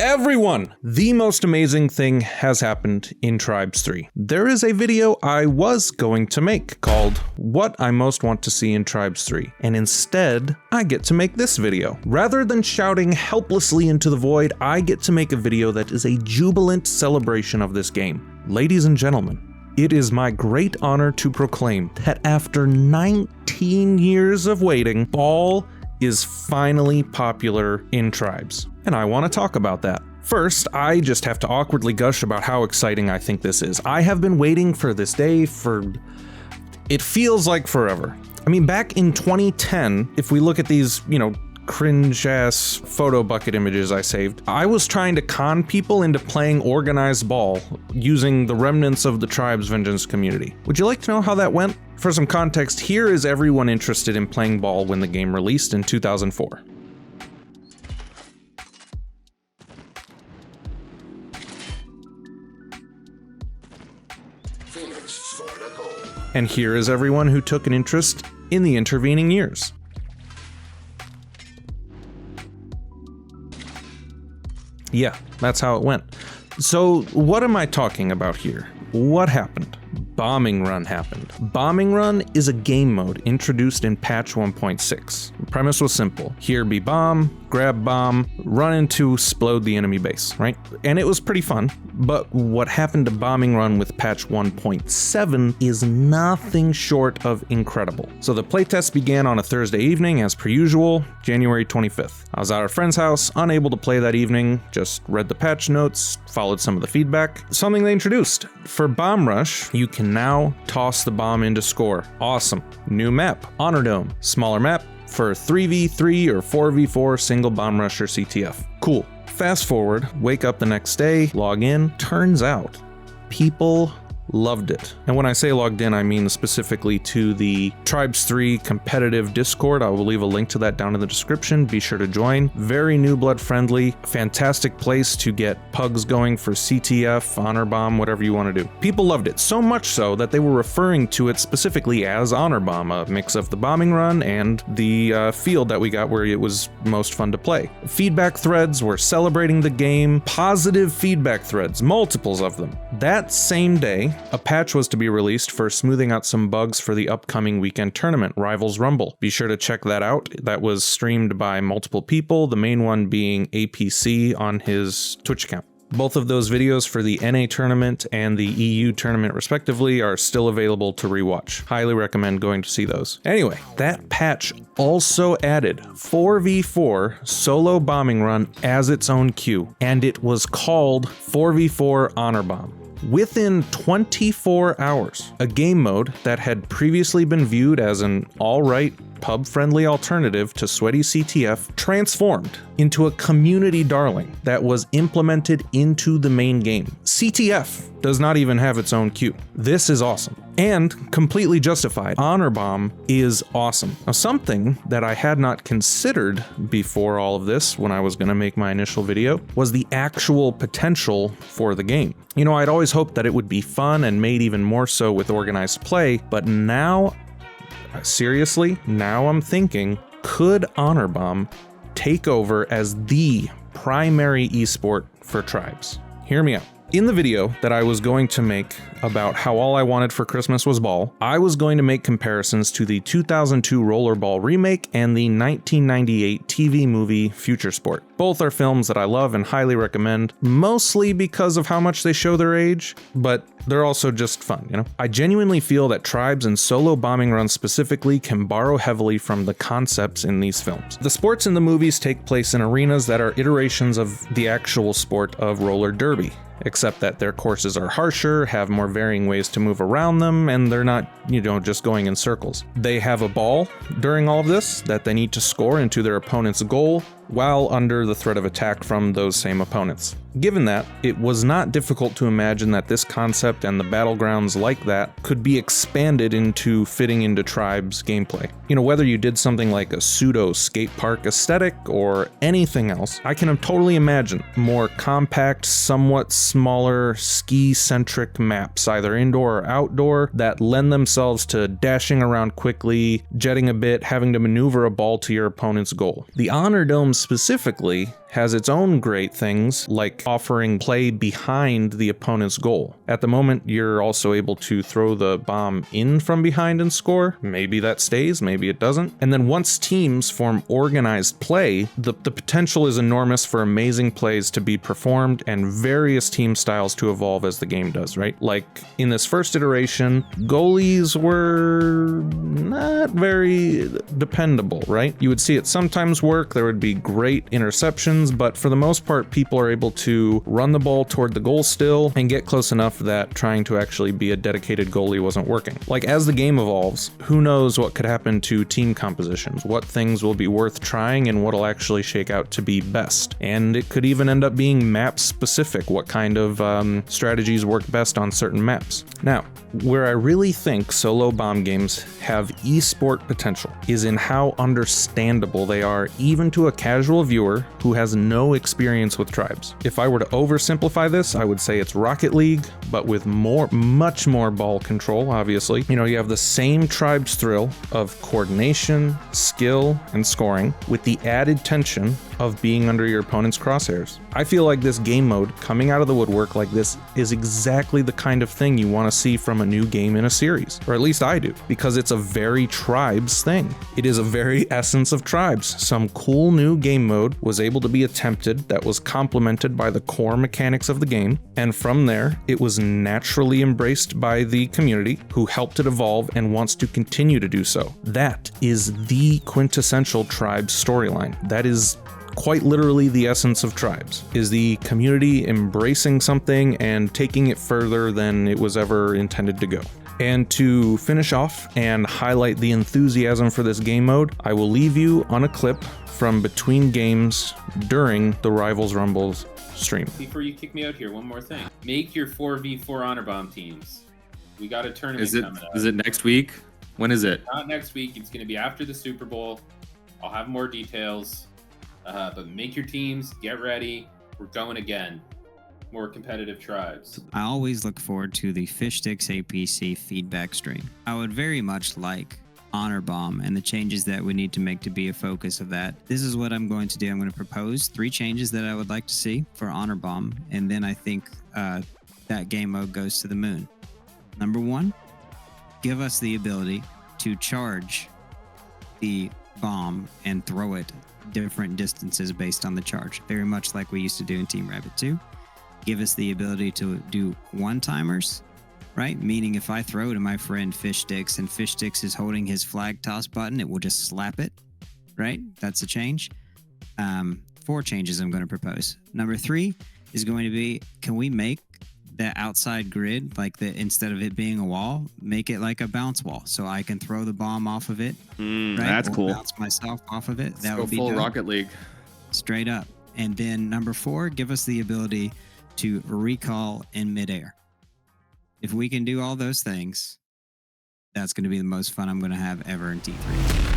Everyone, the most amazing thing has happened in Tribes 3. There is a video I was going to make called What I Most Want to See in Tribes 3, and instead, I get to make this video. Rather than shouting helplessly into the void, I get to make a video that is a jubilant celebration of this game. Ladies and gentlemen, it is my great honor to proclaim that after 19 years of waiting, Ball is finally popular in Tribes, and I want to talk about that. First, I just have to awkwardly gush about how exciting I think this is. I have been waiting for this day for, it feels like forever. I mean, back in 2010, if we look at these, cringe-ass photo bucket images I saved, I was trying to con people into playing organized Ball using the remnants of the Tribes Vengeance community. Would you like to know how that went? For some context, here is everyone interested in playing Ball when the game released in 2004. And here is everyone who took an interest in the intervening years. Yeah, that's how it went. So what am I talking about here? What happened? Bombing Run happened. Bombing Run is a game mode introduced in patch 1.6. The premise was simple. Here be bomb, grab bomb, run into, explode the enemy base, right? And it was pretty fun, but what happened to Bombing Run with patch 1.7 is nothing short of incredible. So the playtest began on a Thursday evening as per usual, January 25th. I was at a friend's house, unable to play that evening, just read the patch notes, followed some of the feedback. Something they introduced. For Bomb Rush, you can now toss the bomb into score. Awesome. New map, Honor Dome. Smaller map for 3v3 or 4v4 single bomb rush or CTF. Cool. Fast forward, wake up the next day, log in. Turns out, people loved it. And when I say logged in, I mean specifically to the Tribes 3 competitive Discord. I will leave a link to that down in the description. Be sure to join. Very new blood friendly, fantastic place to get pugs going for CTF, Honor Bomb, whatever you want to do. People loved it, so much so that they were referring to it specifically as Honor Bomb, a mix of the Bombing Run and the field that we got where it was most fun to play. Feedback threads were celebrating the game, positive feedback threads, multiples of them. That same day, a patch was to be released for smoothing out some bugs for the upcoming weekend tournament, Rivals Rumble. Be sure to check that out. That was streamed by multiple people, the main one being APC on his Twitch account. Both of those videos for the NA tournament and the EU tournament respectively are still available to rewatch. Highly recommend going to see those. Anyway, that patch also added 4v4 solo bombing run as its own queue, and it was called 4v4 Honor Bomb. Within 24 hours, a game mode that had previously been viewed as an alright, pub-friendly alternative to sweaty CTF transformed into a community darling that was implemented into the main game. CTF does not even have its own queue. This is awesome. And completely justified. Honor Bomb is awesome. Now, something that I had not considered before all of this when I was going to make my initial video was the actual potential for the game. I'd always hoped that it would be fun and made even more so with organized play, but now, seriously, now I'm thinking, could Honor Bomb take over as the primary esport for Tribes? Hear me out. In the video that I was going to make about how all I wanted for Christmas was Ball, I was going to make comparisons to the 2002 Rollerball remake and the 1998 TV movie Future Sport. Both are films that I love and highly recommend, mostly because of how much they show their age, but they're also just fun, I genuinely feel that Tribes and solo bombing runs specifically can borrow heavily from the concepts in these films. The sports in the movies take place in arenas that are iterations of the actual sport of roller derby, except that their courses are harsher, have more varying ways to move around them, and they're not, just going in circles. They have a ball during all of this that they need to score into their opponent's goal while under the threat of attack from those same opponents. Given that, it was not difficult to imagine that this concept and the battlegrounds like that could be expanded into fitting into Tribes gameplay. Whether you did something like a pseudo skate park aesthetic or anything else, I can totally imagine more compact, somewhat smaller, ski-centric maps, either indoor or outdoor, that lend themselves to dashing around quickly, jetting a bit, having to maneuver a ball to your opponent's goal. The Honor Dome specifically has its own great things, like offering play behind the opponent's goal. At the moment, you're also able to throw the bomb in from behind and score. Maybe that stays, maybe it doesn't. And then once teams form organized play, the potential is enormous for amazing plays to be performed and various team styles to evolve as the game does, right? Like in this first iteration, goalies were not very dependable, right? You would see it sometimes work, there would be great interceptions, but for the most part, people are able to run the ball toward the goal still and get close enough that trying to actually be a dedicated goalie wasn't working. Like as the game evolves, who knows what could happen to team compositions, what things will be worth trying and what'll actually shake out to be best. And it could even end up being map specific, what kind of strategies work best on certain maps. Now, where I really think solo bomb games have esport potential is in how understandable they are even to a casual viewer who has no experience with tribes. If I were to oversimplify this, I would say it's Rocket League, but with much more ball control, obviously. You know, you have the same tribes thrill of coordination, skill, and scoring, with the added tension of being under your opponent's crosshairs. I feel like this game mode coming out of the woodwork like this is exactly the kind of thing you want to see from a new game in a series, or at least I do, because it's a very tribes thing. It is a very essence of tribes. Some cool new game mode was able to be attempted that was complemented by the core mechanics of the game, and from there, it was naturally embraced by the community who helped it evolve and wants to continue to do so. That is the quintessential tribes storyline. That is quite literally the essence of tribes, is the community embracing something and taking it further than it was ever intended to go. And to finish off and highlight the enthusiasm for this game mode, I will leave you on a clip from between games during the Rivals Rumbles stream. Before you kick me out here, one more thing. Make your 4v4 Honor Bomb teams. We got a tournament coming up. Is it next week? When is it? Not next week. It's going to be after the Super Bowl. I'll have more details. But make your teams, get ready. We're going again. More competitive tribes. I always look forward to the Fish Sticks APC feedback stream. I would very much like Honor Bomb and the changes that we need to make to be a focus of that. This is what I'm going to do. I'm going to propose 3 changes that I would like to see for Honor Bomb, and then I think that game mode goes to the moon. Number 1, give us the ability to charge the bomb and throw it different distances based on the charge, very much like we used to do in Team Rabbit 2. Give us the ability to do one-timers, right? Meaning if I throw to my friend Fish Sticks and Fish Sticks is holding his flag toss button, it will just slap it, right? That's a change. 4 changes I'm going to propose. Number 3 is going to be, can we make the outside grid, like instead of it being a wall, make it like a bounce wall, so I can throw the bomb off of it. Right? That's cool. Bounce myself off of it. Let's that go would be full dope. Rocket League. Straight up. And then number 4, give us the ability to recall in midair. If we can do all those things, that's going to be the most fun I'm going to have ever in T3.